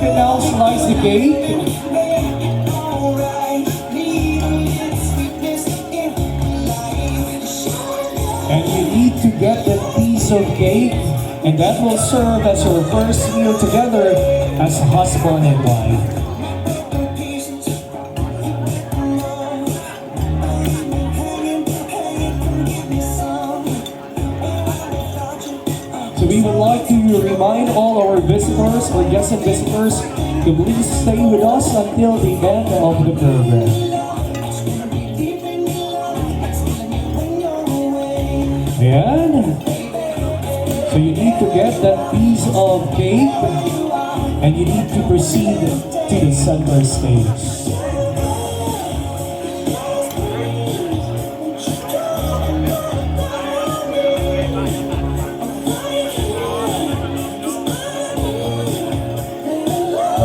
can now slice the cake. And you need to get that piece of cake, and that will serve as your first meal together as husband and wife. So we would like to remind all our visitors or guests and visitors to please stay with us until the end of the program. Ayan. So you need to get that piece of cake and you need to proceed to the center stage.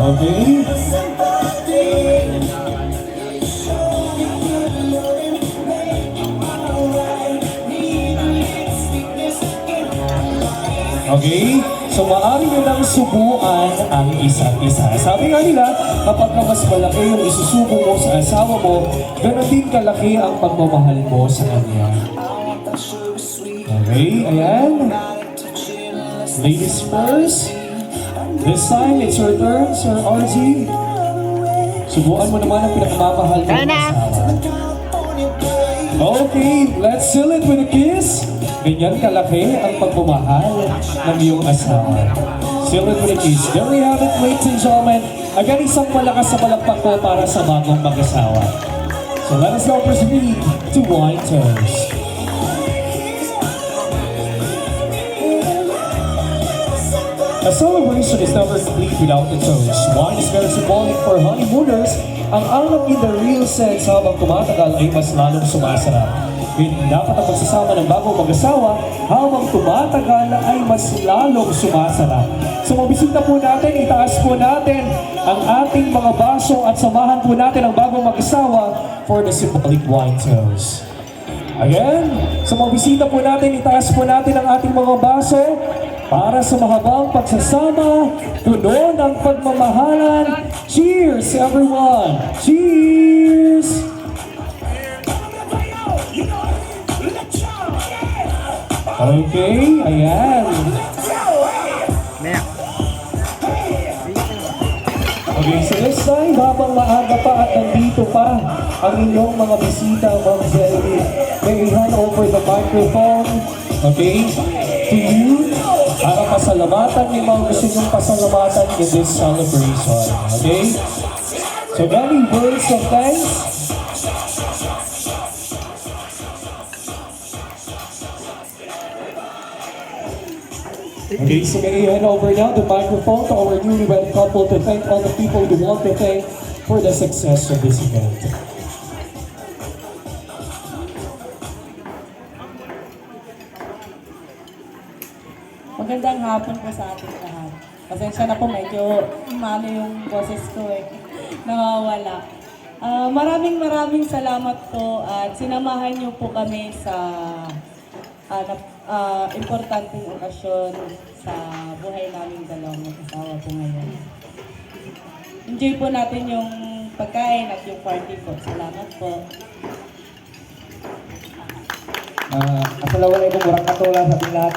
Okay. Okay? So, maaari nyo lang subuan ang isa't isa. Sabi nga nila, kapag mas malaki yung isusubo mo sa asawa mo, gano'n din kalaki ang pagmamahal mo sa kanya. Okay? Ayan. Ladies first. This time, it's your turn, Sir RG. Subuan mo naman ang pinakamamahal mo ng asawa. Okay, let's seal it with a kiss. Ganyan kalaki ang pagmamahal ng iyong asawa. Seal it with a kiss. There we have it, ladies and gentlemen. Again, isang malakas sa palakpak ko para sa bagong mag-asawa. So let us now proceed to wine toast. A celebration is never complete without the toast. Wine is very symbolic for honeymooners. Ang alak in the real sense habang tumatagal ay mas lalong sumasarap. Hindi dapat ang pagsasama ng bagong mag-asawa habang tumatagal ay mas lalong sumasarap. So mabisita po natin, itaas po natin ang ating mga baso at samahan po natin ang bagong mag-asawa for the symbolic wine toast. Again, so mabisita po natin, itaas po natin ang ating mga baso para sa mahabang pagsasama, tunon ang pagmamahalan. Cheers, everyone! Cheers! Okay, ayan. Okay, so this time, habang maaga pa at nandito pa ang inyong mga bisita, Ma'am Zelly, may hand over the microphone, okay, to you, para pasalamatan yung mga gusto nyong pasalamatan in this celebration, okay? So, many words of thanks. Okay, so may I hand over now the microphone to our newlywed couple to thank all the people who want to thank for the success of this event. Magandang hapon po sa ating lahat. Pasensya na po, medyo malo yung boses ko nawawala. Maraming salamat po at sinamahan niyo po kami sa importanteng okasyon sa buhay naming dalawang mag-asawa po ngayon. Enjoy po natin yung pagkain at yung party po. Salamat po. Assalamualaikum warahmatullahi wabarakatuh sa lahat.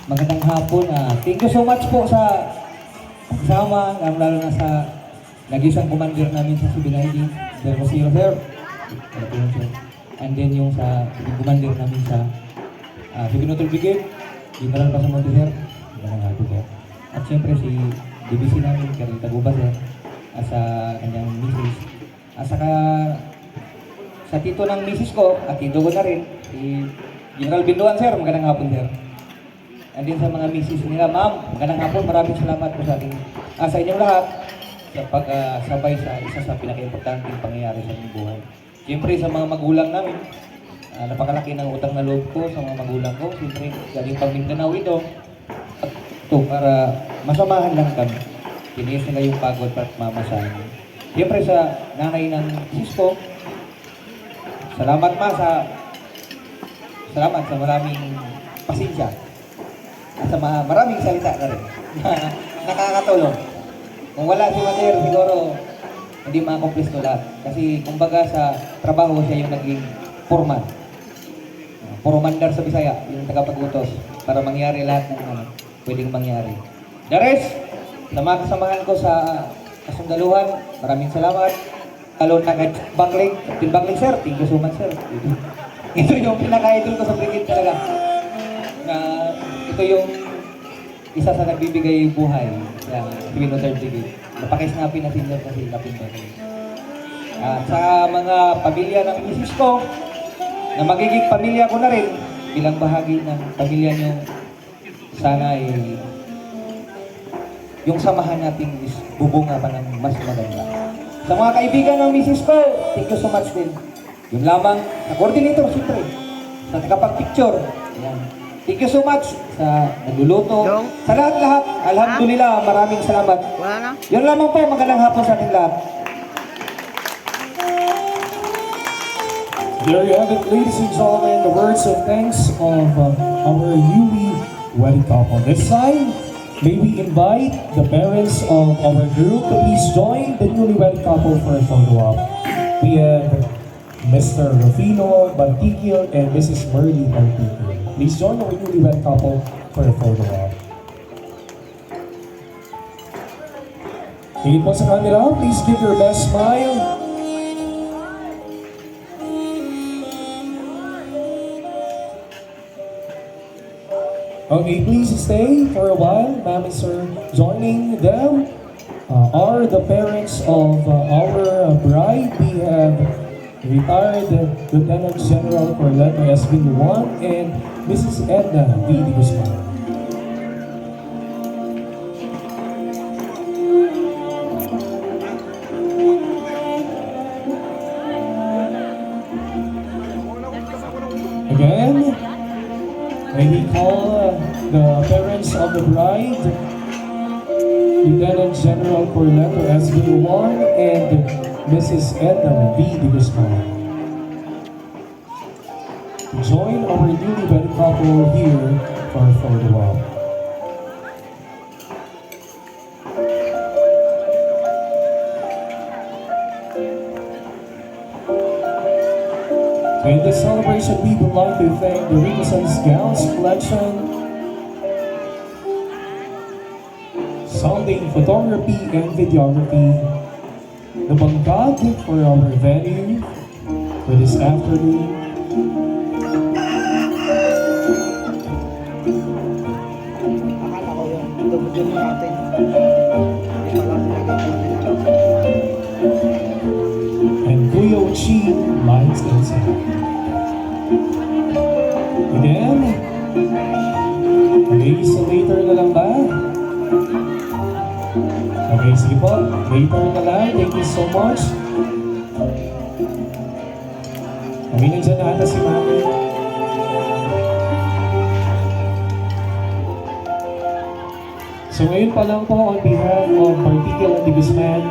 Magandang hapon. Thank you so much po sa kasama, lalo na sa nag-isang commander namin sa CB90, Sir Rosiro, sir. And then yung sa commander namin sa Filipino Brigade, General Pasamonte, sir. Magandang hapon, sir. At siyempre si DBC namin, Carlita Guba, sir. At sa kanyang misis. At saka sa tito ng misis ko, at tito ko na rin, si General Binduan, sir. Magandang hapon, sir. And din sa mga misis nila, ma'am, magandang hapon. Maraming salamat po sa ating, sa inyong lahat sa pagsabay sa isa sa pinaka-importanting pangyayari sa inyong buhay. Siyempre sa mga magulang namin, napakalaki ng utang na loob ko sa mga magulang ko. Siyempre, galing pang Mindanao ito. At ito, para masamahan lang kami. Tiniis nila yung pagod at mamasahan. Siyempre sa nanay ng sis ko, salamat sa maraming pasensya. At sa maraming salita na rin. Nakakatulong. Kung wala si Mater, siguro hindi ma-accomplish ko lahat. Kasi kumbaga sa trabaho siya yung naging foreman. Formander sa Bisaya, yung tagapag-utos para mangyari lahat ng pwedeng mangyari. The rest, sa mga kasamahan ko sa kasundaluhan, maraming salamat. Lalo na kay Bangling, Team Bangling sir, thank you so much sir. Ito yung pinaka-idol ko sa brigade talaga. Na ito yung isa sa nagbibigay buhay sa Civil Reserve Brigade. Napakisnappy na senior kasi lapin ko. At sa mga pamilya ng misis ko, na magiging pamilya ko na rin, bilang bahagi ng pamilya nyo, sana yung samahan natin is bubunga pa ng mas maganda. Sa mga kaibigan ng misis ko, thank you so much din. Yung lamang sa coordinator, siyempre. Sa tagapag-picture. Ayan. Thank you so much sa nagluluto. Sa lahat-lahat, alhamdulillah, maraming salamat. Yun lamang po, magandang hapon sa ating lahat. There you have it, ladies and gentlemen, the words of thanks of our newly wedded couple. This time, may we invite the parents of our group to please join the newly wedded couple for a photo op. We have Mr. Rufino Bantikil and Mrs. Merly Bantikil. Please join our newly wedded couple for a photo op. Tingin po sa camera, please give your best smile. Okay, please stay for a while. Ma'am and sir, joining them are the parents of our bride. We have retired Lieutenant General Corleto SB1 and Mrs. Edna V. De Guzman. Again, may we call the parents of the bride, Lieutenant General Corleto SB1 and Mrs. Edna V. De Guzman. Join our newly wedded couple here for a photo op. In this celebration, we would like to thank the Renaissance Gowns Collection, Sounding Photography and Videography, the Bangkok for our venue for this afternoon, and Kuya Chi Lights and Sound. Again, okay, so later na lang ba? Okay, sige po, later na lang. Thank you so much. Okay, nandiyan na ata si Mami. So ngayon pa lang po, on behalf of Partikel and De Guzman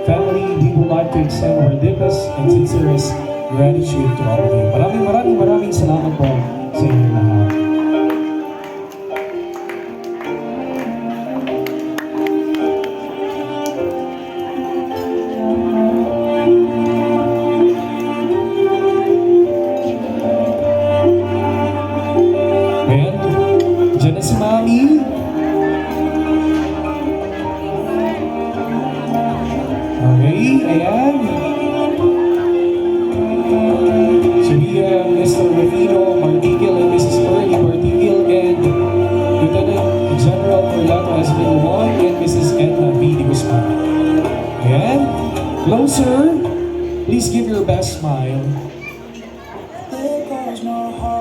family, we would like to extend our deepest and sincerest gratitude to all of you. Maraming salamat po sa inyo lahat. And dyan na si Mami. Okay, ayan. So we have Mr. Rufino Bantikil and Mrs. Merly Bantikil and Lieutenant General Corleto SB1 and Mrs. Edna V. De Guzman. Ayan. Closer. Please give your best smile.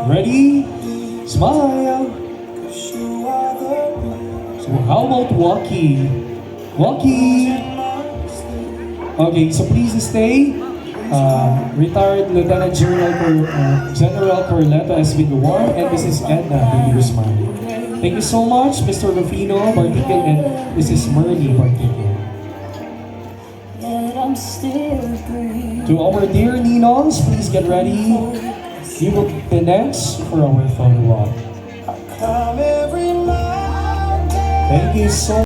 Ready? Smile. So how about Waki? Waki. Okay, so please stay. Retired Lieutenant General Corleto SB1 and Mrs. Edna V. De Guzman. Thank you so much, Mr. Rufino Bantikil and Mrs. Merly Bantikil. To our dear Ninongs, please get ready. You will be next for our photo op. Thank you so much.